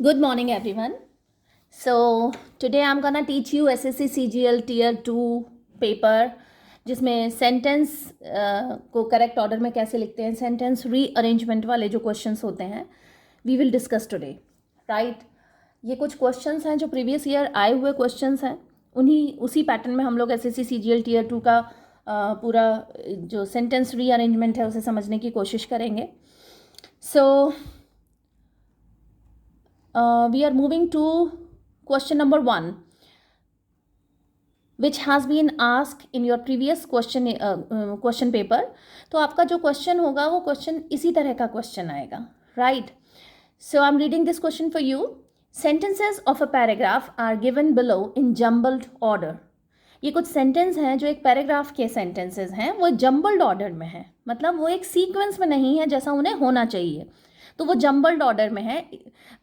Good morning, everyone. So today I'm gonna teach you SSC CGL Tier 2 paper जिसमें sentence को correct order में कैसे लिखते हैं, सेंटेंस रीअरेंजमेंट वाले जो क्वेश्चंस होते हैं we will discuss today, right. ये कुछ क्वेश्चंस हैं जो प्रीवियस ईयर आए हुए क्वेश्चंस हैं, उसी पैटर्न में हम लोग SSC CGL Tier 2 का पूरा जो सेंटेंस रीअरेंजमेंट है उसे समझने की कोशिश करेंगे. सो we are moving to question number 1, which has been asked in your previous question paper. तो आपका जो क्वेश्चन होगा वो क्वेश्चन इसी तरह का क्वेश्चन आएगा, right. So I'm reading this question for you. Sentences of a paragraph are given below in jumbled order. ये कुछ सेंटेंस हैं जो एक पैराग्राफ के सेंटेंसेस हैं, वो जम्बल्ड ऑर्डर में हैं, मतलब वो एक सीक्वेंस में नहीं है जैसा उन्हें होना चाहिए, तो वो जम्बल्ड ऑर्डर में है,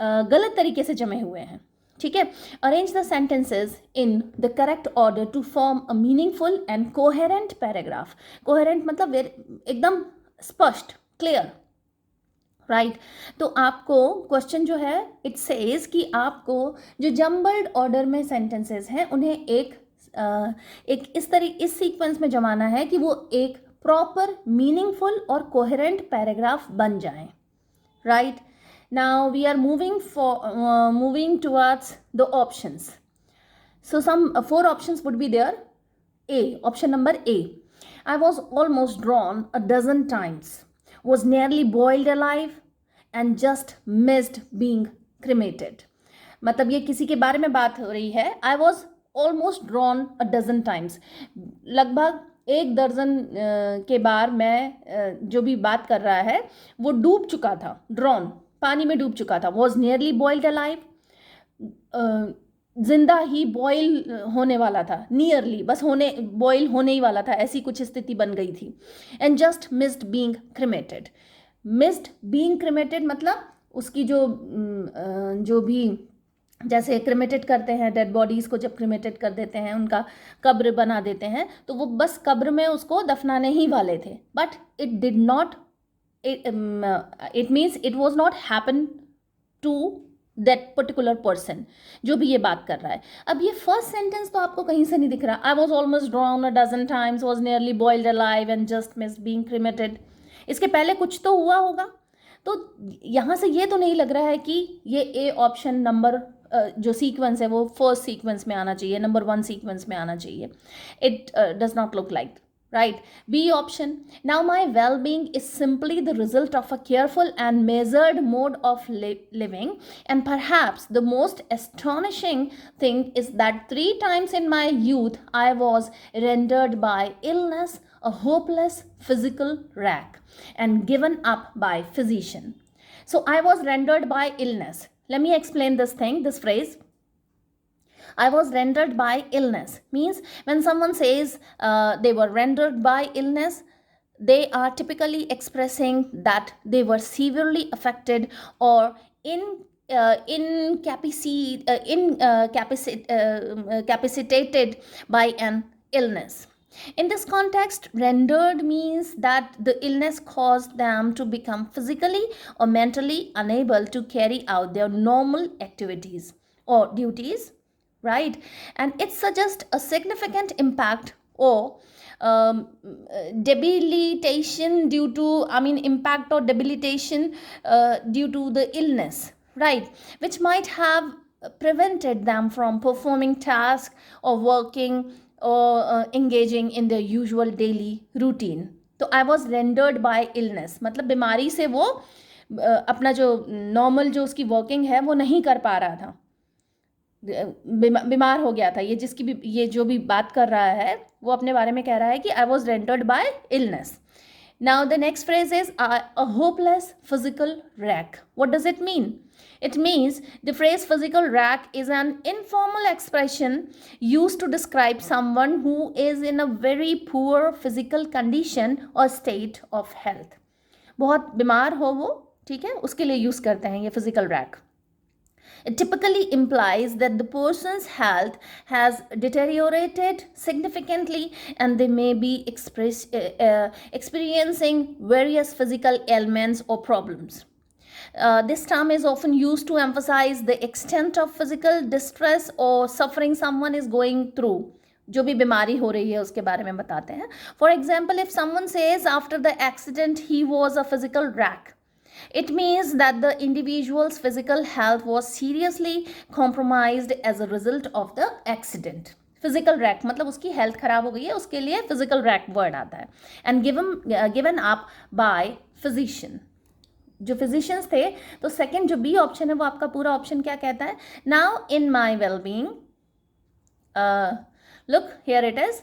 गलत तरीके से जमे हुए हैं, ठीक है. Arrange the sentences in the correct order to form a meaningful and coherent paragraph. Coherent मतलब एकदम स्पष्ट, क्लियर, राइट. तो आपको क्वेश्चन जो है इट सेज कि आपको जो जम्बल्ड ऑर्डर में सेंटेंसेस हैं उन्हें एक इस सीक्वेंस में जमाना है कि वो एक प्रॉपर मीनिंगफुल और कोहेरेंट पैराग्राफ बन जाएं, right. Now we are moving towards the options. So some 4 options would be there. Option number A, I was almost drawn a dozen times, was nearly boiled alive and just missed being cremated. मतलब ये किसी के बारे में बात हो रही है. I was almost drawn a dozen times, लगभग 1 दर्जन के बार मैं जो भी बात कर रहा है वो डूब चुका था. ड्रॉन पानी में डूब चुका था. वॉज नियरली बॉइल्ड अलाइव, जिंदा ही बॉयल होने वाला था. नियरली बस बॉयल होने ही वाला था, ऐसी कुछ स्थिति बन गई थी. And just missed being cremated. Missed being cremated मतलब उसकी जो भी जैसे क्रिमेटेड करते हैं डेड बॉडीज़ को, जब क्रिमेटेड कर देते हैं उनका कब्र बना देते हैं तो वो बस कब्र में उसको दफनाने ही वाले थे, but it did not, it means it was not happen to that particular person जो भी ये बात कर रहा है. अब ये फर्स्ट सेंटेंस तो आपको कहीं से नहीं दिख रहा. I was almost drawn a dozen times, was nearly boiled alive and just miss being cremated. इसके पहले कुछ तो हुआ होगा, तो यहाँ से ये तो नहीं लग रहा है कि ये ए ऑप्शन नंबर जो सीक्वेंस है वो फर्स्ट सीक्वेंस में आना चाहिए, नंबर 1 सीक्वेंस में आना चाहिए. It does not look like, right. B option, now my well-being is simply the result of a careful and measured mode of living, and perhaps the most astonishing thing is that 3 times in my youth I was rendered by illness a hopeless physical wreck and given up by physician. So I was rendered by illness. Let me explain this phrase. I was rendered by illness means when someone says they were rendered by illness, they are typically expressing that they were severely affected or incapacitated by an illness. In this context, rendered means that the illness caused them to become physically or mentally unable to carry out their normal activities or duties, right. And it suggests a significant impact or debilitation due to, impact or debilitation due to the illness, right, which might have prevented them from performing tasks or working or engaging in their usual daily routine. तो I was rendered by illness मतलब बीमारी से वो अपना जो normal जो उसकी working है वो नहीं कर पा रहा था, बीमार हो गया था. ये जो भी बात कर रहा है वो अपने बारे में कह रहा है कि I was rendered by illness. Now the next phrase is a hopeless physical wreck. What does it mean? It means the phrase physical wreck is an informal expression used to describe someone who is in a very poor physical condition or state of health. बहुत बीमार हो वो, ठीक है, उसके लिए use करते हैं ये physical wreck. It typically implies that the person's health has deteriorated significantly and they may be experiencing various physical ailments or problems. This term is often used to emphasize the extent of physical distress or suffering someone is going through. जो भी बीमारी हो रही है उसके बारे में बताते हैं. For example, if someone says after the accident he was a physical wreck, it means that the individual's physical health was seriously compromised as a result of the accident. Physical rack मतलब उसकी health खराब हो गई है, उसके लिए physical rack word आता है. And given up by physician, जो फिजिशियंस थे. तो सेकंड जो बी ऑप्शन है वो आपका पूरा ऑप्शन क्या कहता है? Now in my wellbeing, look here it is.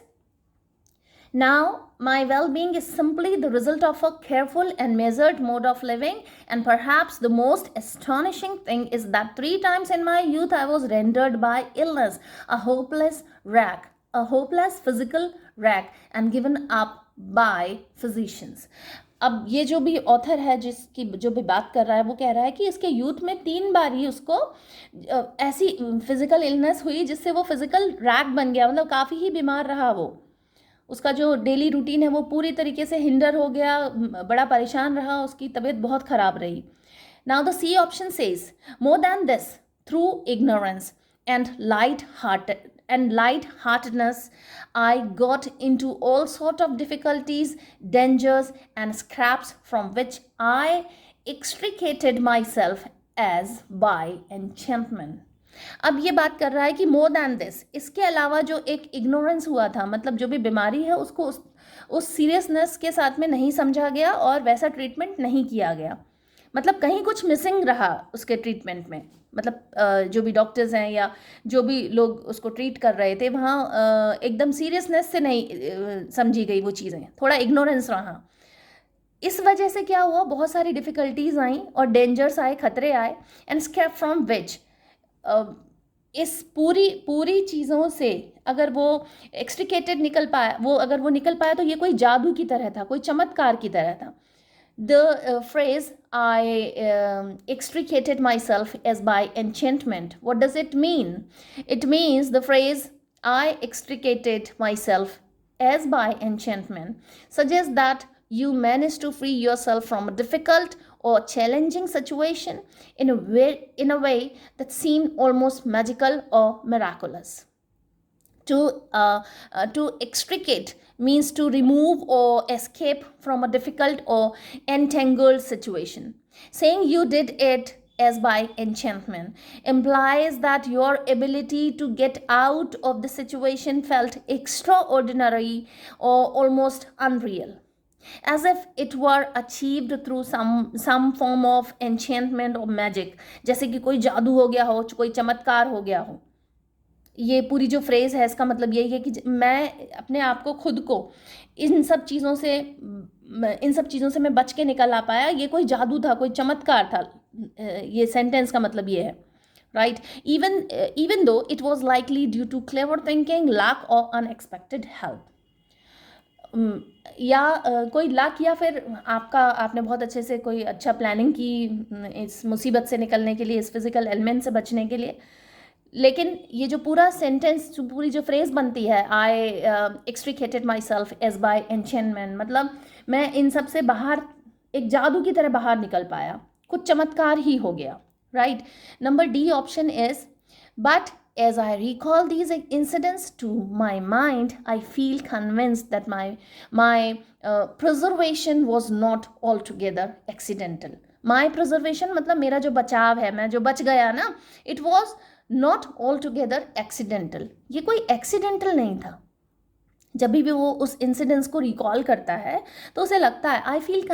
Now, my well-being is simply the result of a careful and measured mode of living, and perhaps the most astonishing thing is that 3 times in my youth I was rendered by illness a hopeless wreck, a hopeless physical wreck, and given up by physicians. अब ये जो भी author है जिसकी जो भी बात कर रहा है वो कह रहा है कि इसके यूथ में 3 बार ही उसको ऐसी फिजिकल इलनेस हुई जिससे वो फिजिकल रैक बन गया, मतलब काफ़ी ही बीमार रहा वो. उसका जो डेली रूटीन है वो पूरी तरीके से हिंडर हो गया, बड़ा परेशान रहा, उसकी तबीयत बहुत ख़राब रही. Now the C option says more than this, through ignorance and light-heartedness I got into all sort of difficulties, dangers and scraps from which I extricated myself as by enchantment. अब ये बात कर रहा है कि मोर दैन दिस, इसके अलावा जो एक इग्नोरेंस हुआ था, मतलब जो भी बीमारी है उसको उस सीरियसनेस के साथ में नहीं समझा गया और वैसा ट्रीटमेंट नहीं किया गया. मतलब कहीं कुछ मिसिंग रहा उसके ट्रीटमेंट में. मतलब जो भी डॉक्टर्स हैं या जो भी लोग उसको ट्रीट कर रहे थे वहाँ एकदम सीरियसनेस से नहीं समझी गई वो चीज़ें, थोड़ा इग्नोरेंस रहा. इस वजह से क्या हुआ, बहुत सारी डिफ़िकल्टीज़ आई और डेंजर्स आए, खतरे आए. एंड स्केप फ्रॉम विच, इस पूरी चीज़ों से अगर वो एक्सट्रिकेटेड निकल पाया, वो अगर वो निकल पाया तो ये कोई जादू की तरह था, कोई चमत्कार की तरह था. The phrase I extricated myself as by enchantment, what does it mean? It means the phrase I extricated myself as by enchantment suggests that you managed to free yourself from a difficult or challenging situation in a way that seemed almost magical or miraculous. To extricate means to remove or escape from a difficult or entangled situation. Saying you did it as by enchantment implies that your ability to get out of the situation felt extraordinary or almost unreal, as if it were achieved through some form of enchantment or magic. जैसे कि कोई जादू हो गया हो, कोई चमत्कार हो गया हो. ये पूरी जो फ्रेज़ है इसका मतलब यही है कि मैं अपने आप को, खुद को इन सब चीज़ों से मैं बच के निकल आ पाया. ये कोई जादू था, कोई चमत्कार था. ये सेंटेंस का मतलब ये है, right. Even though it was likely due to clever thinking, luck और अनएक्सपेक्टेड हेल्प. या कोई लक या फिर आपने बहुत अच्छे से कोई अच्छा प्लानिंग की इस मुसीबत से निकलने के लिए, इस फिज़िकल एलिमेंट से बचने के लिए. लेकिन ये जो पूरा सेंटेंस, जो पूरी जो फ्रेज़ बनती है, I extricated myself as by enchantment, मतलब मैं इन सब से बाहर एक जादू की तरह बाहर निकल पाया, कुछ चमत्कार ही हो गया, right. Number D option is, but as I recall these incidents to my mind, I feel convinced that my preservation was not altogether accidental. My preservation मतलब मेरा जो बचाव है, मैं जो बच गया ना, it was not altogether accidental. ये कोई accidental नहीं था. जब भी वो उस इंसिडेंस को रिकॉल करता है तो उसे लगता है, आई फील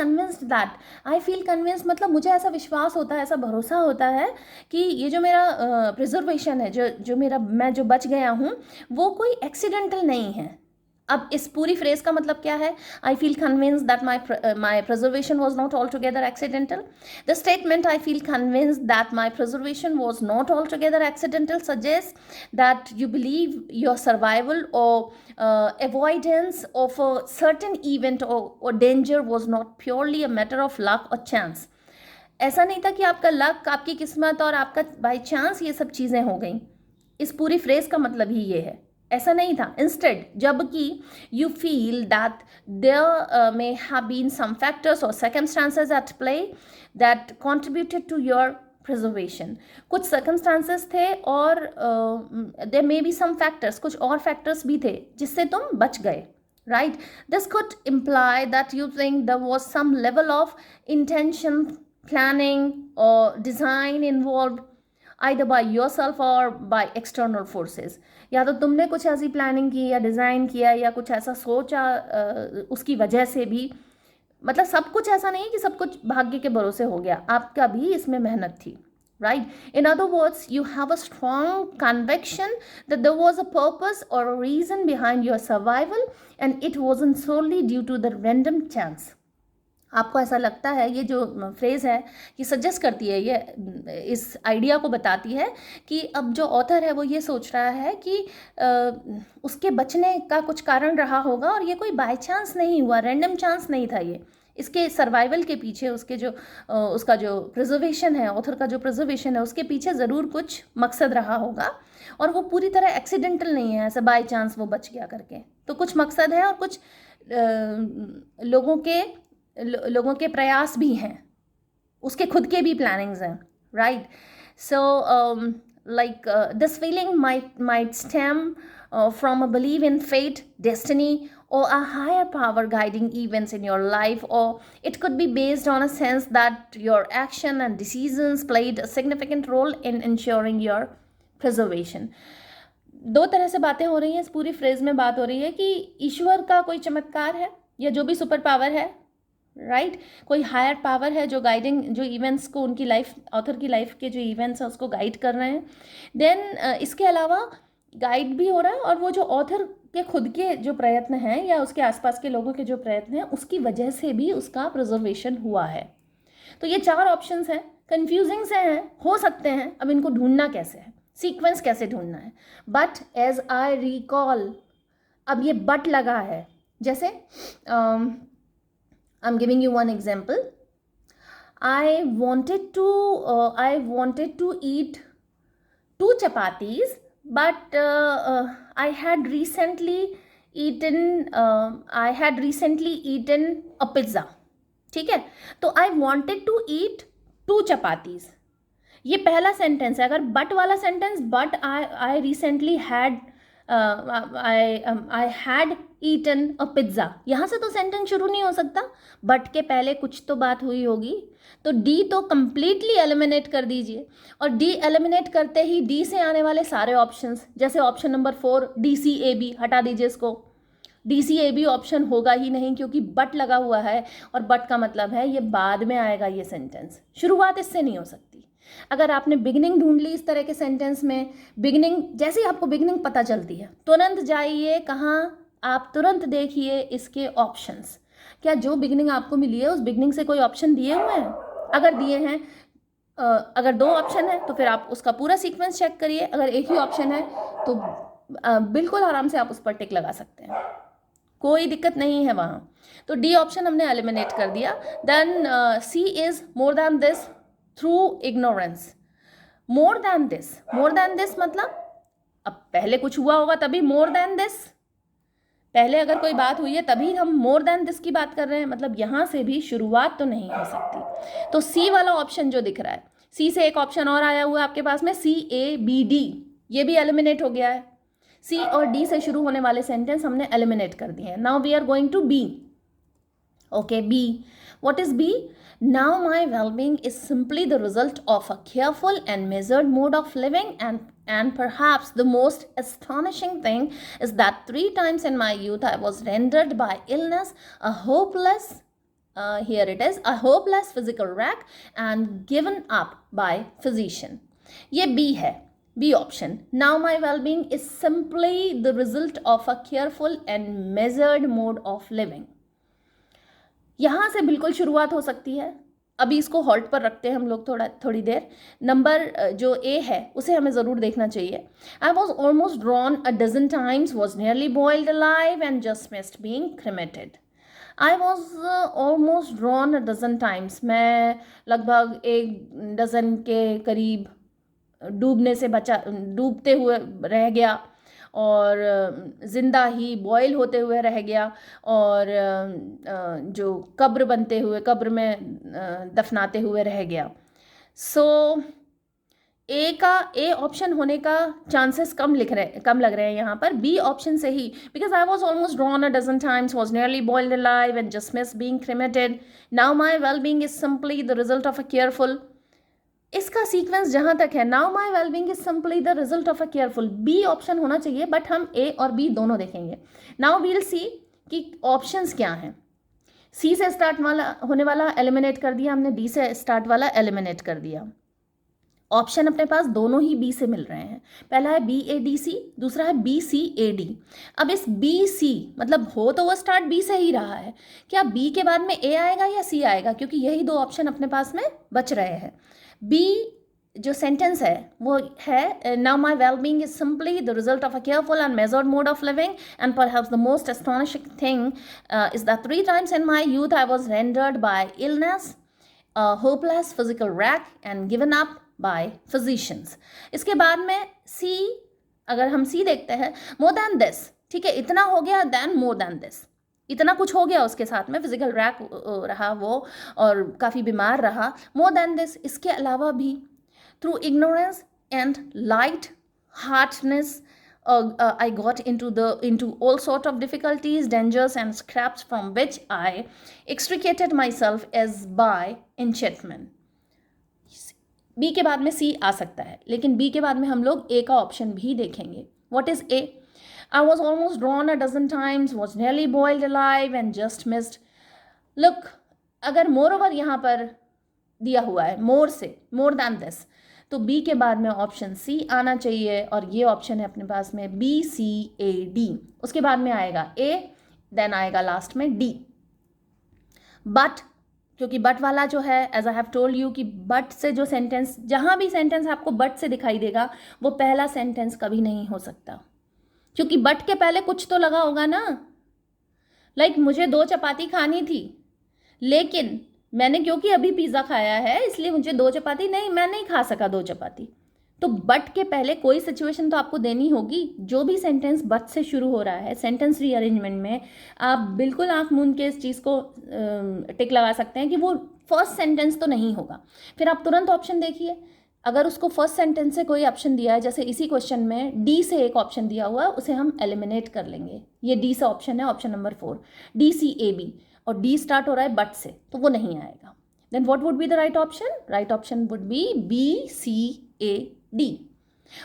कन्विंस्ड मतलब मुझे ऐसा विश्वास होता है, ऐसा भरोसा होता है कि ये जो मेरा प्रिजर्वेशन है, जो मेरा मैं जो बच गया हूँ वो कोई एक्सीडेंटल नहीं है. अब इस पूरी फ्रेज का मतलब क्या है? I feel convinced that my preservation was not altogether accidental. The statement I feel convinced that my preservation was not altogether accidental suggest that you believe your survival or avoidance of a certain event or danger was not purely a matter of luck or chance. ऐसा नहीं था कि आपका luck, आपकी किस्मत और आपका by chance ये सब चीज़ें हो गई. इस पूरी फ्रेज का मतलब ही ये है. ऐसा नहीं था. इंस्टेड, जबकि you feel that there may have been some factors or circumstances at play that contributed to your preservation. कुछ सर्कमस्टांसेस थे और there may be some factors, कुछ और फैक्टर्स भी थे जिससे तुम बच गए. Right? This could imply that you think there was some level of intention, planning, or design involved, either by yourself or by external forces. या तो तुमने कुछ ऐसी प्लानिंग की या डिज़ाइन किया या कुछ ऐसा सोचा उसकी वजह से भी, मतलब सब कुछ ऐसा नहीं कि सब कुछ भाग्य के भरोसे हो गया, आपका भी इसमें मेहनत थी. Right? In other words, you have a strong conviction that there was a purpose or a reason behind your survival and it wasn't solely due to the random chance. आपको ऐसा लगता है, ये जो फ्रेज़ है ये सजेस्ट करती है, ये इस आइडिया को बताती है कि अब जो ऑथर है वो ये सोच रहा है कि उसके बचने का कुछ कारण रहा होगा और ये कोई बाय चांस नहीं हुआ, रैंडम चांस नहीं था. ये इसके सर्वाइवल के पीछे उसके जो उसका जो प्रिजर्वेशन है, ऑथर का जो प्रिजर्वेशन है, उसके पीछे ज़रूर कुछ मकसद रहा होगा और वो पूरी तरह एक्सीडेंटल नहीं है, ऐसा बाय चांस वो बच गया करके. तो कुछ मकसद है और कुछ लोगों के प्रयास भी हैं, उसके खुद के भी प्लानिंग्स हैं. Right? So like this feeling might stem from a belief in fate, destiny, or a higher power guiding events in your life, or it could be based on a sense that your action and decisions played a significant role in ensuring your preservation. दो तरह से बातें हो रही हैं, इस पूरी phrase में बात हो रही है कि ईश्वर का कोई चमत्कार है या जो भी सुपर पावर है, राइट, कोई हायर पावर है जो गाइडिंग, जो इवेंट्स को, उनकी लाइफ, ऑथर की लाइफ के जो इवेंट्स हैं उसको गाइड कर रहे हैं. देन इसके अलावा गाइड भी हो रहा है और वो जो ऑथर के खुद के जो प्रयत्न हैं या उसके आसपास के लोगों के जो प्रयत्न हैं उसकी वजह से भी उसका प्रिजर्वेशन हुआ है. तो ये 4 ऑप्शंस हैं, कंफ्यूजिंग से हैं, हो सकते हैं. अब इनको ढूंढना कैसे है, सीक्वेंस कैसे ढूंढना है. बट एज आई रिकॉल, अब ये बट लगा है, जैसे I am giving you one example. I wanted to eat 2 chapatis, but I had recently eaten a pizza. ठीक है, तो I wanted to eat 2 chapatis. ये पहला सेंटेंस है. अगर बट वाला sentence, but I recently had I had eaten a pizza, यहाँ से तो सेंटेंस शुरू नहीं हो सकता. बट के पहले कुछ तो बात हुई होगी. तो डी तो कंप्लीटली एलिमिनेट कर दीजिए और डी एलिमिनेट करते ही डी से आने वाले सारे ऑप्शंस, जैसे ऑप्शन नंबर 4 DCAB, हटा दीजिए इसको. DCAB ऑप्शन होगा ही नहीं क्योंकि बट लगा हुआ है और बट का मतलब है ये बाद में आएगा ये सेंटेंस, शुरुआत इससे नहीं हो सकती. अगर आपने बिगिनिंग ढूंढ ली इस तरह के सेंटेंस में, बिगिनिंग, जैसे ही आपको बिगिनिंग पता चलती है तुरंत जाइए कहाँ, आप तुरंत देखिए इसके ऑप्शंस. क्या जो बिगिनिंग आपको मिली है उस बिगिनिंग से कोई ऑप्शन दिए हुए हैं? अगर दिए हैं, अगर 2 ऑप्शन है तो फिर आप उसका पूरा सीक्वेंस चेक करिए. अगर एक ही ऑप्शन है तो बिल्कुल आराम से आप उस पर टिक लगा सकते हैं, कोई दिक्कत नहीं है वहाँ. तो डी ऑप्शन हमने एलिमिनेट कर दिया. Then C is more than this through ignorance. More than this मतलब अब पहले कुछ हुआ होगा तभी मोर दैन दिस, पहले अगर कोई बात हुई है तभी हम मोर देन दिस की बात कर रहे हैं, मतलब यहाँ से भी शुरुआत तो नहीं हो सकती. तो सी वाला ऑप्शन जो दिख रहा है, सी से एक ऑप्शन और आया हुआ है आपके पास में, CABD, ये भी एलिमिनेट हो गया है. सी और डी से शुरू होने वाले सेंटेंस हमने एलिमिनेट कर दिए हैं. Now we are going to B. Okay, B. What is B? Now my well-being is simply the result of a careful and measured mode of living, and perhaps the most astonishing thing is that 3 times in my youth I was rendered by illness a hopeless physical wreck and given up by physician. ये B है, B option. Now my well-being is simply the result of a careful and measured mode of living. यहाँ से बिल्कुल शुरुआत हो सकती है. अभी इसको हॉल्ट पर रखते हैं हम लोग थोड़ी देर. नंबर जो ए है उसे हमें ज़रूर देखना चाहिए. आई was almost drawn a dozen times, was nearly boiled alive and just missed being cremated. I was almost drawn a dozen times, मैं लगभग 1 डज़न के करीब डूबते हुए रह गया. और ज़िंदा ही बॉयल होते हुए रह गया, और जो कब्र बनते हुए, कब्र में दफनाते हुए रह गया। सो ए ऑप्शन होने का चांसेस कम लग रहे हैं यहाँ पर, बी ऑप्शन से ही, because I was almost drawn a dozen times, was nearly boiled alive and just miss being cremated, now my well being is simply the result of a careful. इसका sequence जहां तक है, now my well being is simply the result of a careful, B option होना चाहिए, but हम ए और B दोनों देखेंगे। नाउ वील सी कि ऑप्शंस क्या हैं। सी से स्टार्ट वाला होने वाला एलिमिनेट कर दिया हमने, डी से स्टार्ट वाला एलिमिनेट कर दिया। ऑप्शन अपने पास दोनों ही बी से मिल रहे हैं, पहला है बी ए डी सी, दूसरा है बी सी ए डी। अब इस बी सी मतलब हो तो वो स्टार्ट बी से ही रहा है, क्या बी के बाद में ए आएगा या सी आएगा, क्योंकि यही दो ऑप्शन अपने पास में बच रहे हैं। बी जो सेंटेंस है वो है, now my well being is simply the result of a careful and measured mode of living and perhaps the most astonishing thing is that 3 times in my youth I was rendered by illness, a hopeless physical wreck and given up by physicians। इसके बाद में सी, अगर हम सी देखते हैं, more than this, ठीक है, इतना हो गया, then more than this, इतना कुछ हो गया उसके साथ में, फिजिकल रैक रहा वो और काफ़ी बीमार रहा, more than this, इसके अलावा भी through ignorance and light heartedness I got into all sort of difficulties, dangers and scraps from which I extricated myself as by enchantment। B के बाद में सी आ सकता है, लेकिन बी के बाद में हम लोग ए का ऑप्शन भी देखेंगे। What is A? I was almost drawn a dozen times, was nearly boiled alive and just missed. Look, अगर मोर ओवर यहाँ पर दिया हुआ है मोर से, मोर दैन दिस, तो बी के बाद में ऑप्शन सी आना चाहिए, और ये ऑप्शन है अपने पास में बी सी ए डी। उसके बाद में आएगा ए, देन आएगा लास्ट में डी। बट क्योंकि बट वाला जो है, as I have told you कि बट से जो सेंटेंस, जहाँ भी सेंटेंस आपको बट से दिखाई देगा वो पहला सेंटेंस कभी नहीं हो सकता, क्योंकि बट के पहले कुछ तो लगा होगा ना। लाइक मुझे 2 चपाती खानी थी, लेकिन मैंने क्योंकि अभी पिज़्ज़ा खाया है इसलिए मुझे 2 चपाती नहीं, मैं नहीं खा सका 2 चपाती। तो बट के पहले कोई सिचुएशन तो आपको देनी होगी। जो भी सेंटेंस बट से शुरू हो रहा है सेंटेंस रीअरेंजमेंट में, आप बिल्कुल आंख मूंद के इस चीज़ को टिक लगा सकते हैं कि वो फर्स्ट सेंटेंस तो नहीं होगा। फिर आप तुरंत ऑप्शन देखिए, अगर उसको फर्स्ट सेंटेंस से कोई ऑप्शन दिया है, जैसे इसी क्वेश्चन में डी से एक ऑप्शन दिया हुआ है, उसे हम एलिमिनेट कर लेंगे। ये डी से ऑप्शन है, option number 4, D C A B, और डी स्टार्ट हो रहा है बट से, तो वो नहीं आएगा। Then what would be the right option? Right option would be B C A D.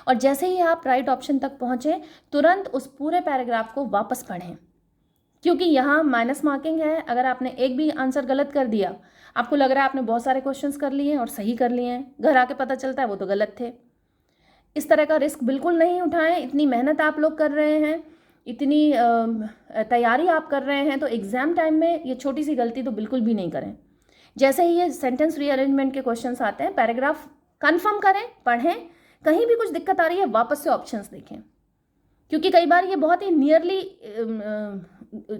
और जैसे ही आप राइट ऑप्शन तक पहुंचे, तुरंत उस पूरे पैराग्राफ को वापस पढ़ें, क्योंकि यहाँ माइनस मार्किंग है। अगर आपने एक भी आंसर गलत कर दिया, आपको लग रहा है आपने बहुत सारे क्वेश्चंस कर लिए और सही कर लिए हैं, घर आके पता चलता है वो तो गलत थे। इस तरह का रिस्क बिल्कुल नहीं उठाएं। इतनी मेहनत आप लोग कर रहे हैं, इतनी तैयारी आप कर रहे हैं, तो एग्ज़ाम टाइम में ये छोटी सी गलती तो बिल्कुल भी नहीं करें। जैसे ही ये सेंटेंस रीअरेंजमेंट के क्वेश्चंस आते हैं, पैराग्राफ कंफर्म करें, पढ़ें, कहीं भी कुछ दिक्कत आ रही है वापस से ऑप्शंस देखें, क्योंकि कई बार ये बहुत ही नियरली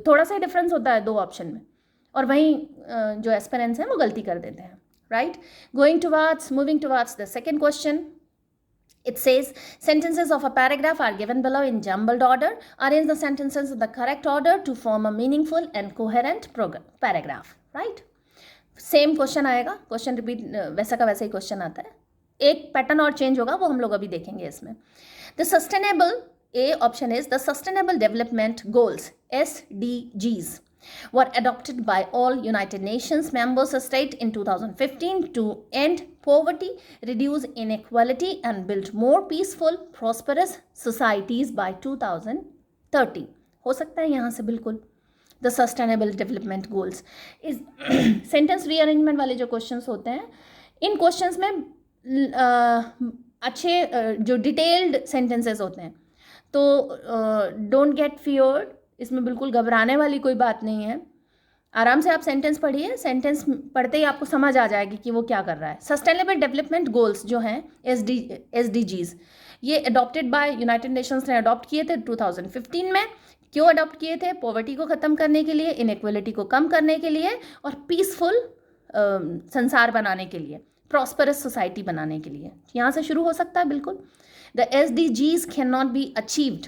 थोड़ा सा ही डिफरेंस होता है 2 ऑप्शन में, और वहीं जो एस्पिरेंट्स हैं वो गलती कर देते हैं, right. moving towards the second question. It says sentences of a paragraph are given below in jumbled order. Arrange the sentences in the correct order to form a meaningful and coherent paragraph. Right? Same question आएगा, question repeat वैसा का वैसा ही question आता है, एक pattern और change होगा, वो हम लोग अभी देखेंगे इसमें। The sustainable, A option is the sustainable development goals SDGs were adopted by all United Nations members state in 2015 to end poverty, reduce inequality and build more peaceful, prosperous societies by 2030। हो सकता है यहाँ से बिल्कुल the sustainable development goals इस sentence rearrangement वाले जो questions होते हैं, इन क्वेश्चंस में अच्छे जो डिटेल्ड सेंटेंसेस होते हैं, तो डोंट गेट फियर्ड, इसमें बिल्कुल घबराने वाली कोई बात नहीं है। आराम से आप सेंटेंस पढ़िए, सेंटेंस पढ़ते ही आपको समझ आ जाएगी कि वो क्या कर रहा है। सस्टेनेबल डेवलपमेंट गोल्स जो हैं SDGs, ये अडॉप्टेड बाय यूनाइटेड नेशंस ने अडॉप्ट किए थे 2015 में। क्यों अडॉप्ट किए थे? पॉवर्टी को ख़त्म करने के लिए, इनइक्वलिटी को कम करने के लिए, और पीसफुल संसार बनाने के लिए, प्रॉस्परस सोसाइटी बनाने के लिए। यहाँ से शुरू हो सकता है बिल्कुल। The SDGs can not be achieved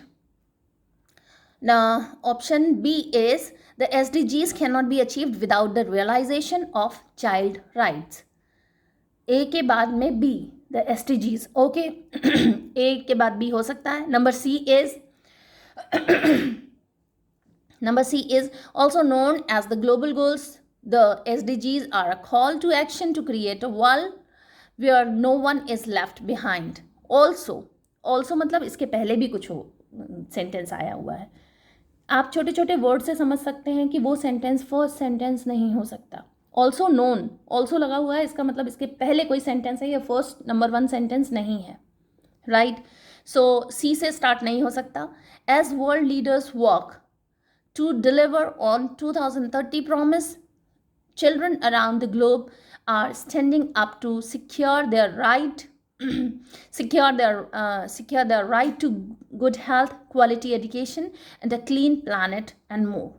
Option B is the SDGs cannot be achieved without the realization of child rights. A के बाद में B, the SDGs. Okay. A के बाद B हो सकता है. Number C is also known as the global goals. The SDGs are a call to action to create a world where no one is left behind. Also मतलब इसके पहले भी कुछ सेंटेंस आया हुआ है. आप छोटे छोटे वर्ड से समझ सकते हैं कि वो सेंटेंस फर्स्ट सेंटेंस नहीं हो सकता. ऑल्सो नोन, ऑल्सो लगा हुआ है, इसका मतलब इसके पहले कोई सेंटेंस है, ये फर्स्ट नंबर 1 सेंटेंस नहीं है. राइट. सो सी से स्टार्ट नहीं हो सकता. As world leaders work to deliver on 2030 promise, children around the globe are standing up to secure their right to good health, quality education and a clean planet and more.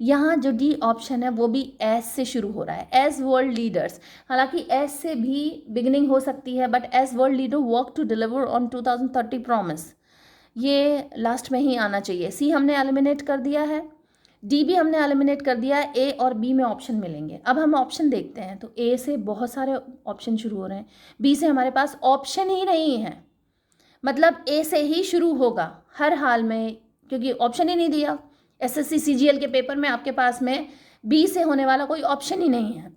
यहाँ जो D option है वो भी S से शुरू हो रहा है, एज वर्ल्ड लीडर्स. हालांकि एस से भी बिगिनिंग हो सकती है, but as world leader work to deliver on 2030 promise, ये लास्ट में ही आना चाहिए. सी हमने एलिमिनेट कर दिया है, डी भी हमने एलिमिनेट कर दिया है. ए और बी में ऑप्शन मिलेंगे. अब हम ऑप्शन देखते हैं तो ए से बहुत सारे ऑप्शन शुरू हो रहे हैं, बी से हमारे पास ऑप्शन ही नहीं है. मतलब ए से ही शुरू होगा हर हाल में, क्योंकि ऑप्शन ही नहीं दिया. एसएससी सीजीएल के पेपर में आपके पास में बी से होने वाला कोई ऑप्शन ही नहीं है.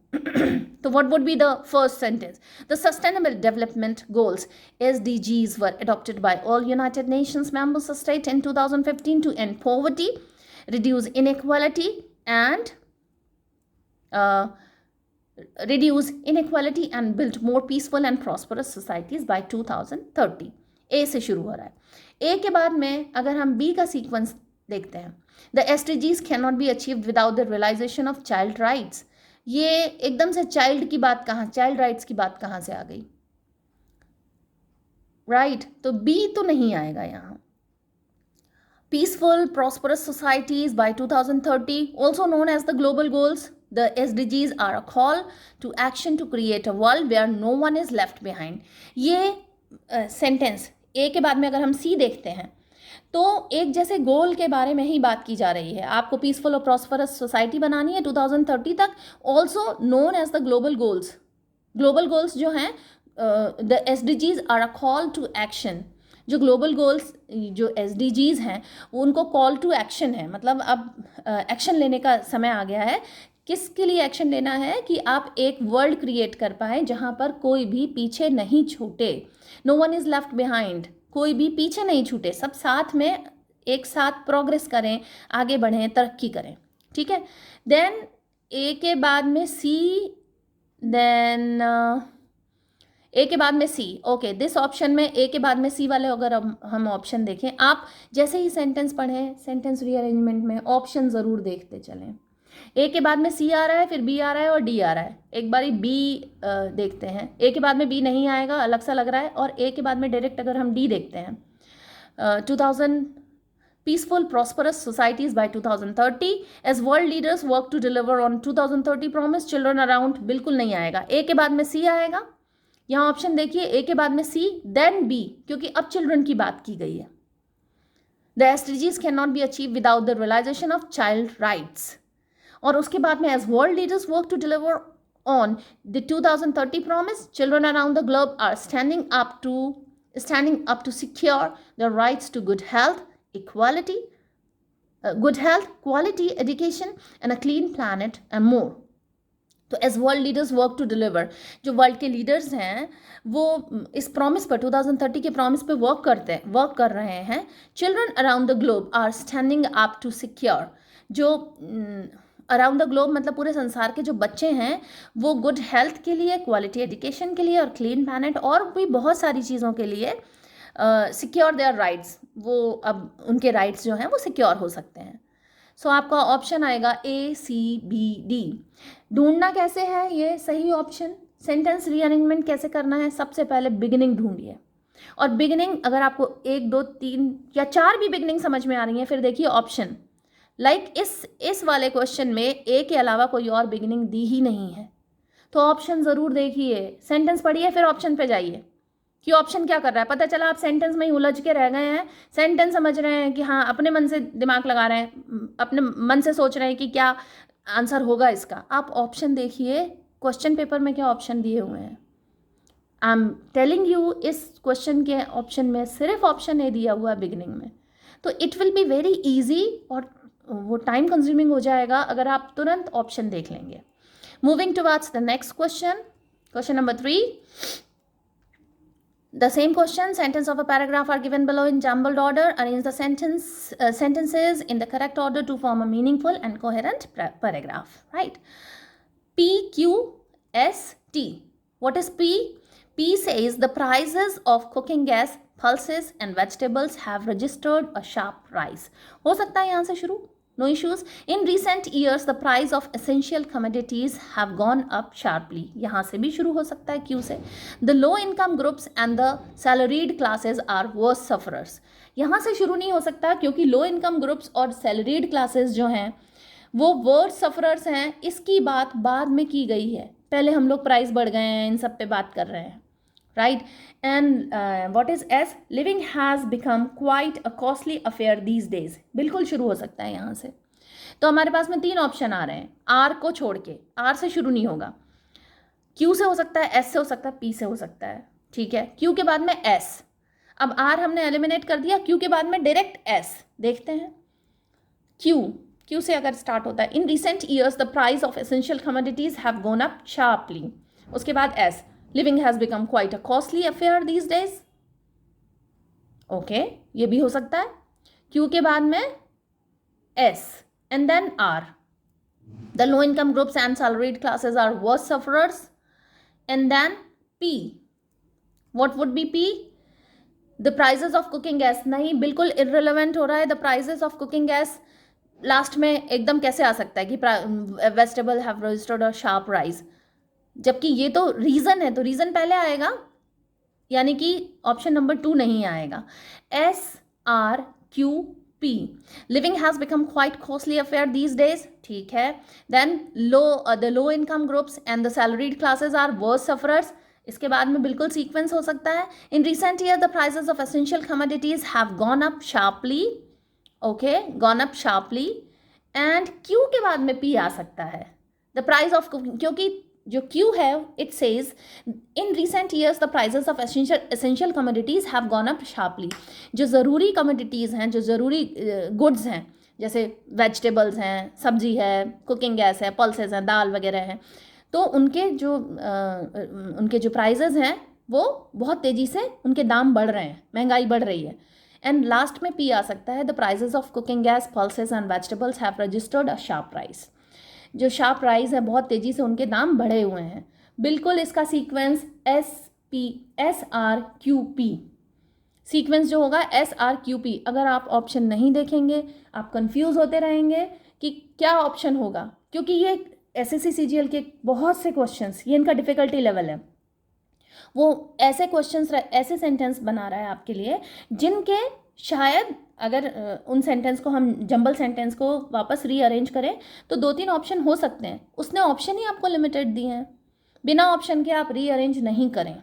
तो what would be the first sentence? The sustainable development goals SDGs were adopted by all United Nations member states in 2015 to end poverty, reduce inequality and build more peaceful and prosperous societies by 2030. ए से शुरू हो रहा है. ए के बाद में अगर हम बी का सीक्वेंस देखते हैं, the SDGs cannot be achieved without the realization of child rights. ये एकदम से चाइल्ड की बात कहाँ, चाइल्ड राइट्स की बात कहाँ से आ गई? राइट. तो बी तो नहीं आएगा यहाँ. Peaceful, prosperous societies by 2030, also known as the global goals. The SDGs are a call to action to create a world where no one is left behind. ये सेंटेंस ए के बाद में अगर हम सी देखते हैं तो एक जैसे गोल के बारे में ही बात की जा रही है. आपको पीसफुल और प्रॉस्परस सोसाइटी बनानी है 2030 तक. Also known as the global goals. Global goals जो हैं, the SDGs are a call to action. जो ग्लोबल गोल्स, जो SDGs हैं, वो उनको कॉल टू एक्शन है. मतलब अब एक्शन लेने का समय आ गया है. किसके लिए एक्शन लेना है? कि आप एक वर्ल्ड क्रिएट कर पाएँ जहाँ पर कोई भी पीछे नहीं छूटे. No one is left behind. कोई भी पीछे नहीं छूटे, सब साथ में एक साथ प्रोग्रेस करें, आगे बढ़ें, तरक्की करें. ठीक है. देन ए के बाद में सी, देन ए के बाद में सी. ओके, दिस ऑप्शन में ए के बाद में सी वाले अगर हम ऑप्शन देखें, आप जैसे ही सेंटेंस पढ़ें, सेंटेंस रीअरेंजमेंट में ऑप्शन ज़रूर देखते चलें. ए के बाद में सी आ रहा है, फिर बी आ रहा है और डी आ रहा है. एक बारी बी देखते हैं. ए के बाद में बी नहीं आएगा, अलग सा लग रहा है. और ए के बाद में डायरेक्ट अगर हम डी देखते हैं, 2000 peaceful prosperous societies by 2030 as world leaders work to deliver on 2030 promise, children around, बिल्कुल नहीं आएगा. ए के बाद में सी आएगा. यहाँ ऑप्शन देखिए, ए के बाद में सी, देन बी, क्योंकि अब चिल्ड्रन की बात की गई है. The SDGs cannot be achieved without the realization of child rights. और उसके बाद में as world leaders work to deliver on the 2030 promise, children around the globe are standing up to secure the rights to good health, quality education and a clean planet and more. तो as world leaders work to deliver, जो world के leaders हैं वो इस promise पर, 2030 के promise पे work कर रहे हैं. Children around the globe are standing up to secure. जो अराउंड द ग्लोब मतलब पूरे संसार के जो बच्चे हैं वो गुड हेल्थ के लिए, क्वालिटी एजुकेशन के लिए और क्लीन प्लानट और भी बहुत सारी चीज़ों के लिए सिक्योर देयर राइट्स. वो अब उनके राइट्स जो हैं वो सिक्योर हो सकते हैं. सो आपका ऑप्शन आएगा A, C, B, D. ढूंढना कैसे है ये सही ऑप्शन? सेंटेंस रीअरेंजमेंट कैसे करना है? सबसे पहले बिगिनिंग ढूंढिए. और बिगिनिंग अगर आपको 1, 2, 3 या 4 भी बिगिनिंग समझ में आ रही है, फिर देखिए ऑप्शन. लाइक इस वाले क्वेश्चन में ए के अलावा कोई और बिगिनिंग दी ही नहीं है, तो ऑप्शन ज़रूर देखिए. सेंटेंस पढ़िए फिर ऑप्शन पे जाइए. कि ऑप्शन क्या कर रहा है। पता चला आप सेंटेंस में ही उलझ के रह गए हैं, सेंटेंस समझ रहे हैं कि हाँ, अपने मन से दिमाग लगा रहे हैं, अपने मन से सोच रहे हैं कि क्या आंसर होगा इसका। आप ऑप्शन देखिए, क्वेश्चन पेपर में क्या ऑप्शन दिए हुए हैं। आई एम टेलिंग यू, इस क्वेश्चन के ऑप्शन में सिर्फ ऑप्शन ए दिया हुआ है बिगिनिंग में, तो it will be very easy और वो टाइम कंज्यूमिंग हो जाएगा अगर आप तुरंत ऑप्शन देख लेंगे। Moving towards the next question, question number 3. The same question, sentence of a paragraph are given below in jumbled order. Arrange the sentences in the correct order to form a meaningful and coherent paragraph. Right? PQST. What is P? P says the prices of cooking gas, pulses and vegetables have registered a sharp rise. हो सकता है यहाँ से शुरू, no issues. In recent years, the price of essential commodities have gone up sharply. यहाँ से भी शुरू हो सकता है Q से. The low income groups and the salaried classes are worse sufferers. यहाँ से शुरू नहीं हो सकता क्योंकि low income groups और salaried classes जो हैं वो worse sufferers हैं। इसकी बात बाद में की गई है, पहले हम लोग प्राइस बढ़ गए हैं इन सब पे बात कर रहे हैं, right? And what is S? Living has become quite a costly affair these days. बिल्कुल शुरू हो सकता है यहाँ से। तो हमारे पास में 3 ऑप्शन आ रहे हैं, R को छोड़ के, R से शुरू नहीं होगा, Q से हो सकता है, S से हो सकता है, P से हो सकता है, ठीक है। Q के बाद में S, अब R हमने एलिमिनेट कर दिया, Q के बाद में डायरेक्ट S, देखते हैं। Q से अगर स्टार्ट होता है, in recent years the price of essential commodities have gone up sharply. उसके बाद S, living has become quite a costly affair these days. Okay, ये भी हो सकता है। Q के बाद में S and then R, the low income groups and salaried classes are worse sufferers. And then P, what would be P? The prices of cooking gas, नहीं, बिल्कुल irrelevant हो रहा है। The prices of cooking gas last में एकदम कैसे आ सकता है कि vegetable have registered a sharp rise, जबकि ये तो रीज़न है, तो रीज़न पहले आएगा, यानी कि ऑप्शन नंबर 2 नहीं आएगा। SRQP, living has become quite costly affair these days, ठीक है। Then the low income groups and the salaried classes are worse sufferers, इसके बाद में बिल्कुल सीक्वेंस हो सकता है। In recent year the prices of essential commodities have gone up sharply, okay, gone up sharply. And Q के बाद में P आ सकता है, द प्राइस ऑफ कुकिंग, क्योंकि जो Q है it says in recent years the prices of essential commodities have gone up sharply. जो ज़रूरी कमोडिटीज़ हैं, जो ज़रूरी गुड्स हैं, जैसे वेजिटेबल्स हैं, सब्जी है, कुकिंग गैस है, पल्सेस हैं, दाल वगैरह हैं, तो उनके जो प्राइजेज़ हैं वो बहुत तेज़ी से उनके दाम बढ़ रहे हैं, महंगाई बढ़ रही है। एंड लास्ट में P आ सकता है, the prices of cooking gas, pulses and vegetables have registered a sharp rise. जो शार्प राइज है, बहुत तेज़ी से उनके दाम बढ़े हुए हैं। बिल्कुल इसका सीक्वेंस SRQP सीक्वेंस जो होगा SRQP। अगर आप ऑप्शन नहीं देखेंगे आप कंफ्यूज होते रहेंगे कि क्या ऑप्शन होगा, क्योंकि ये SSC CGL के बहुत से क्वेश्चंस, ये इनका डिफ़िकल्टी लेवल है। वो ऐसे क्वेश्चंस, ऐसे सेंटेंस बना रहा है आपके लिए जिनके शायद अगर उन सेंटेंस को हम जंबल सेंटेंस को वापस रीअरेंज करें तो 2-3 ऑप्शन हो सकते हैं। उसने ऑप्शन ही आपको लिमिटेड दिए हैं, बिना ऑप्शन के आप रीअरेंज नहीं करें।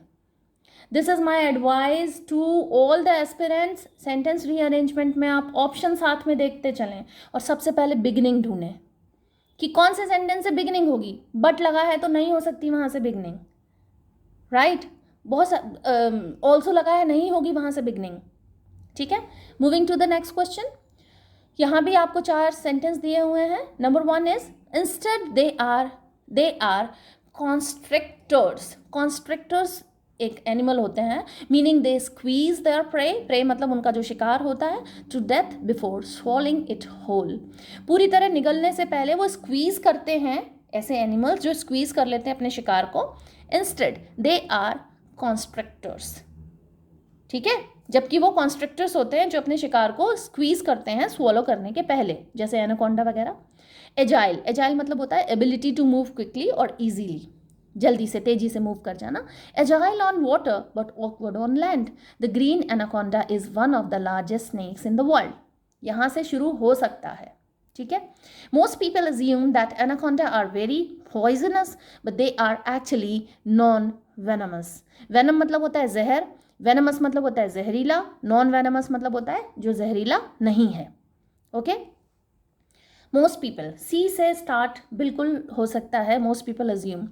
This is my advice to all the aspirants, sentence rearrangement में आप ऑप्शन साथ में देखते चलें और सबसे पहले बिगिनिंग ढूंढें कि कौन से सेंटेंस से बिगिनिंग होगी। बट लगा है तो नहीं हो सकती वहाँ से बिगिनिंग, राइट? बहुत ऑल्सो लगा है, नहीं होगी वहाँ से बिगिनिंग, ठीक है। Moving to the next question, यहाँ भी आपको 4 सेंटेंस दिए हुए हैं। Number 1 is instead they are constrictors. Constrictors एक एनिमल होते हैं, meaning they squeeze their prey मतलब उनका जो शिकार होता है, to death before swallowing it whole. पूरी तरह निगलने से पहले वो स्क्वीज करते हैं, ऐसे एनिमल्स जो स्क्वीज कर लेते हैं अपने शिकार को। इंस्टेड दे आर कॉन्स्ट्रिक्टर्स, ठीक है, जबकि वो कॉन्स्ट्रिक्टर्स होते हैं जो अपने शिकार को स्क्वीज करते हैं स्वॉलो करने के पहले, जैसे एनाकोंडा वगैरह। एजाइल मतलब होता है एबिलिटी टू मूव क्विकली और ईजीली, जल्दी से तेजी से मूव कर जाना। Agile on water but awkward on land. The green anaconda is one of the largest snakes in the world. यहाँ से शुरू हो सकता है, ठीक है। Most people assume that anaconda are very poisonous but they are actually non venomous. Venom मतलब होता है जहर, वेनमस मतलब होता है जहरीला, नॉन वेनमस मतलब होता है जो जहरीला नहीं है। ओके, मोस्ट पीपल, सी से स्टार्ट बिल्कुल हो सकता है, most people assume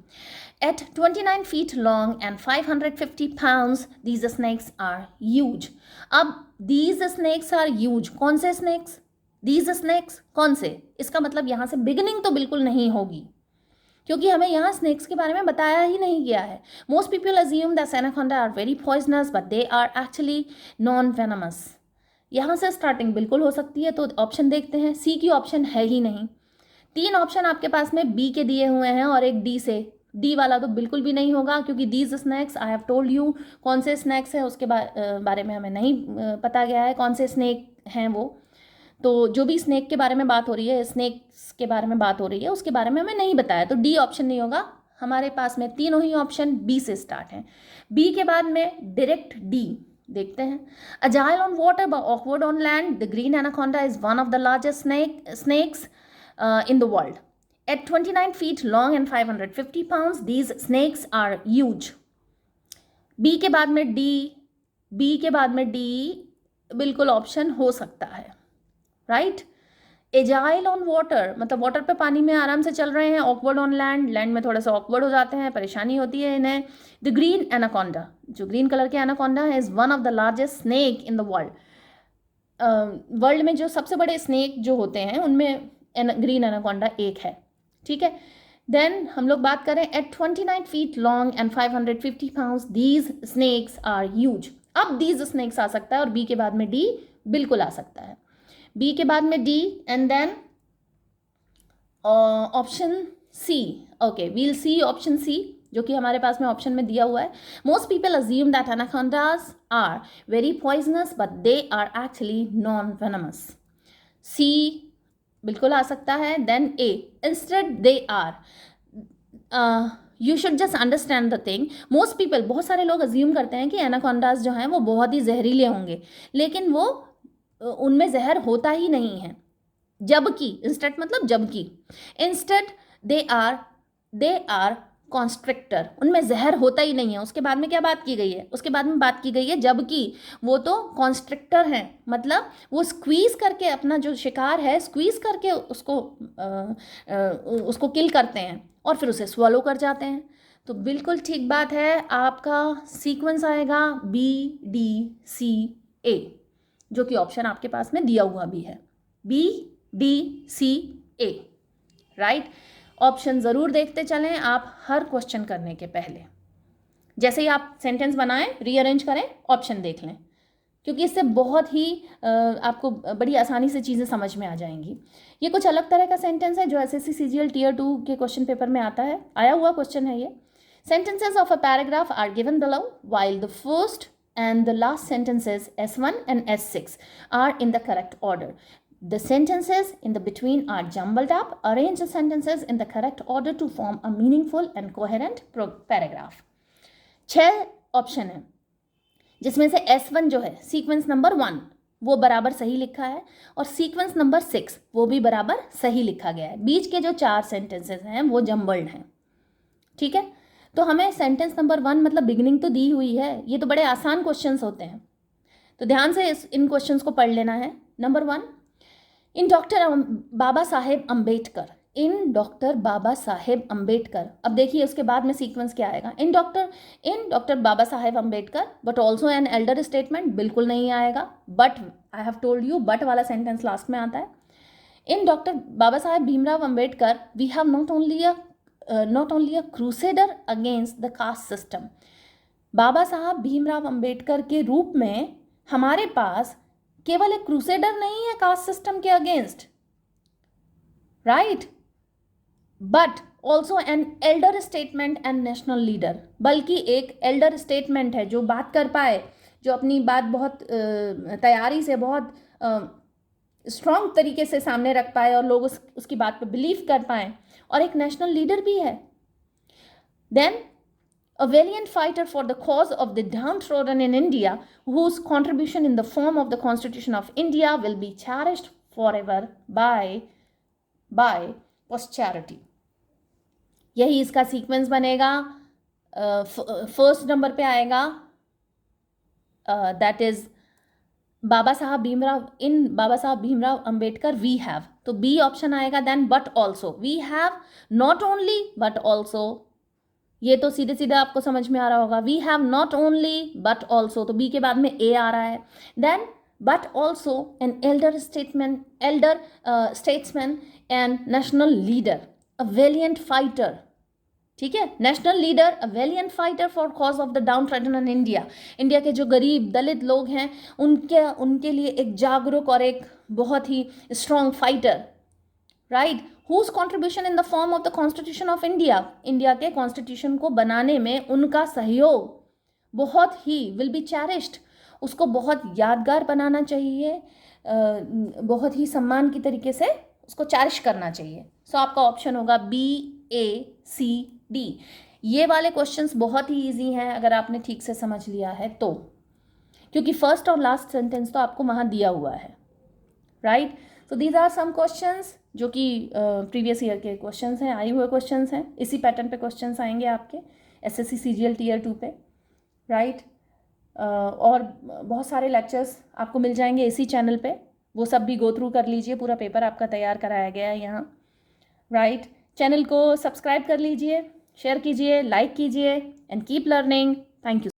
at 29 feet long and 550 pounds these snakes are huge। अब these snakes are huge, कौन से snakes? these snakes कौन से? इसका मतलब यहाँ से बिगिनिंग तो बिल्कुल नहीं होगी, क्योंकि हमें यहाँ स्नेक्स के बारे में बताया ही नहीं गया है। Most people assume that anaconda are very poisonous but they are actually non venomous. यहाँ से स्टार्टिंग बिल्कुल हो सकती है, तो ऑप्शन देखते हैं। सी की ऑप्शन है ही नहीं। 3 ऑप्शन आपके पास में बी के दिए हुए हैं और एक डी से। डी वाला तो बिल्कुल भी नहीं होगा, क्योंकि these snacks I have told you कौन से स्नैक्स हैं उसके बारे में हमें नहीं पता गया है कौन से स्नैक हैं वो। तो जो भी स्नैक के बारे में बात हो रही है, स्नैक्स के बारे में बात हो रही है, उसके बारे में हमें नहीं बताया, तो डी ऑप्शन नहीं होगा। हमारे पास में तीनों ही ऑप्शन बी से स्टार्ट हैं। बी के बाद में डायरेक्ट डी देखते हैं। Agile on water but awkward on land, the green anaconda is one of the largest snacks in the world. At 29 feet long and 550 pounds, these snakes are huge. B के बाद में D, B के बाद में D बिल्कुल option हो सकता है, राइट। एजाइल ऑन वाटर मतलब वाटर पे पानी में आराम से चल रहे हैं, ऑकवर्ड ऑन लैंड, लैंड में थोड़ा सा ऑकवर्ड हो जाते हैं, परेशानी होती है इन्हें। द ग्रीन एनाकोंडा, जो ग्रीन कलर के एनाकोंडा है, is one of the largest snake in the world. World में जो सबसे बड़े स्नेक जो होते हैं उनमें ग्रीन एनाकोंडा एक है, ठीक है। देन हम लोग बात करें at 29 feet long and 550 pounds, these snakes are huge. अब दीज स्नेक्स आ सकता है और बी के बाद में डी बिल्कुल आ सकता है। बी के बाद में D and then option C. Okay, we'll see option C जो कि हमारे पास में ऑप्शन में दिया हुआ है। Most people assume that anacondas are very poisonous but they are actually non venomous. C बिल्कुल आ सकता है। Then A, instead they are. You should just understand the thing, most people, बहुत सारे लोग अज्यूम करते हैं कि एनाकोंडास जो हैं वो बहुत ही जहरीले होंगे, लेकिन वो उनमें जहर होता ही नहीं है। जबकि इंस्टेड मतलब जबकि, इंस्टेड दे आर कॉन्स्ट्रिक्टर, उनमें जहर होता ही नहीं है। उसके बाद में क्या बात की गई है? उसके बाद में बात की गई है जबकि वो तो कॉन्स्ट्रिक्टर हैं, मतलब वो स्क्वीज करके अपना जो शिकार है स्क्वीज करके उसको किल करते हैं और फिर उसे स्वलो कर जाते हैं। तो बिल्कुल ठीक बात है, आपका सीक्वेंस आएगा बी डी सी ए, जो कि ऑप्शन आपके पास में दिया हुआ भी है, बी डी सी ए, राइट। ऑप्शन ज़रूर देखते चलें आप हर क्वेश्चन करने के पहले। जैसे ही आप सेंटेंस बनाएं, रीअरेंज करें, ऑप्शन देख लें, क्योंकि इससे बहुत ही आपको बड़ी आसानी से चीज़ें समझ में आ जाएंगी। ये कुछ अलग तरह का सेंटेंस है जो एसएससी सीजीएल टियर 2 के क्वेश्चन पेपर में आता है, आया हुआ क्वेश्चन है ये। Sentences of a paragraph are given below while the first and the last sentences S1 and S6 are in the correct order. The sentences in the between are jumbled up. Arrange the sentences in the correct order to form a meaningful and coherent paragraph. 6 option है, जिसमें से S1 जो है sequence number 1 वो बराबर सही लिखा है और सीक्वेंस नंबर 6 वो भी बराबर सही लिखा गया है। बीच के जो 4 सेंटेंसेस हैं वो जम्बल्ड हैं, ठीक है। तो हमें सेंटेंस नंबर 1 मतलब बिगिनिंग तो दी हुई है, ये तो बड़े आसान क्वेश्चंस होते हैं, तो ध्यान से इन क्वेश्चंस को पढ़ लेना है। Number 1, in doctor Baba Saheb Ambedkar, in doctor Baba Saheb Ambedkar. अब देखिए उसके बाद में सीक्वेंस क्या आएगा, in doctor Baba Saheb Ambedkar but also an elder statement, बिल्कुल नहीं आएगा। But I have told you, but वाला सेंटेंस लास्ट में आता है। In doctor Baba Saheb Bhimrao Ambedkar we have not only a crusader against the caste system. Baba साहब भीमराव अम्बेडकर के रूप में हमारे पास केवल एक क्रूसेडर नहीं है कास्ट सिस्टम के against, right, but also an elder statement and national leader, बल्कि एक एल्डर स्टेटमेंट है जो बात कर पाए, जो अपनी बात बहुत तैयारी से बहुत स्ट्रॉन्ग तरीके से सामने रख पाए और लोग उसकी बात पे बिलीव कर पाए, और एक नेशनल लीडर भी है। Then a valiant fighter for the cause of the downtrodden in India, whose contribution in the form of the Constitution of India will be cherished forever by posterity. यही इसका sequence बनेगा। First number पे आएगा that is Baba Saheb Bhimrao, in Baba साहब Bhimrao Ambedkar we have, तो B option आएगा. Then but also, we have not only but also, ये तो सीधे सीधे आपको समझ में आ रहा होगा. We have not only but also, तो बी के बाद में ए आ रहा है. Then but also an elder statesman and national leader, a valiant fighter. ठीक है, national leader, a valiant fighter for cause of the downtrodden in India. India के जो गरीब दलित लोग हैं उनके लिए एक जागरूक और एक बहुत ही strong fighter. Right, whose contribution in the form of the constitution of India, India के कॉन्स्टिट्यूशन को बनाने में उनका सहयोग बहुत ही विल बी चेरिश्ड, उसको बहुत यादगार बनाना चाहिए, बहुत ही सम्मान की तरीके से उसको चेरिश करना चाहिए. सो आपका ऑप्शन होगा बी, ए, सी, डी. ये वाले क्वेश्चंस बहुत ही इजी हैं अगर आपने ठीक से समझ लिया है तो, क्योंकि फर्स्ट और लास्ट सेंटेंस तो आपको वहाँ दिया हुआ है. Right, so these are some questions जो कि प्रीवियस ईयर के क्वेश्चंस हैं, आए हुए क्वेश्चंस हैं. इसी पैटर्न पे क्वेश्चंस आएंगे आपके एसएससी सीजीएल टीयर 2 पे. राइट, और बहुत सारे लेक्चर्स आपको मिल जाएंगे इसी चैनल पे, वो सब भी गो थ्रू कर लीजिए. पूरा पेपर आपका तैयार कराया गया है यहाँ. राइट, चैनल को सब्सक्राइब कर लीजिए, शेयर कीजिए, लाइक कीजिए and keep learning. Thank you.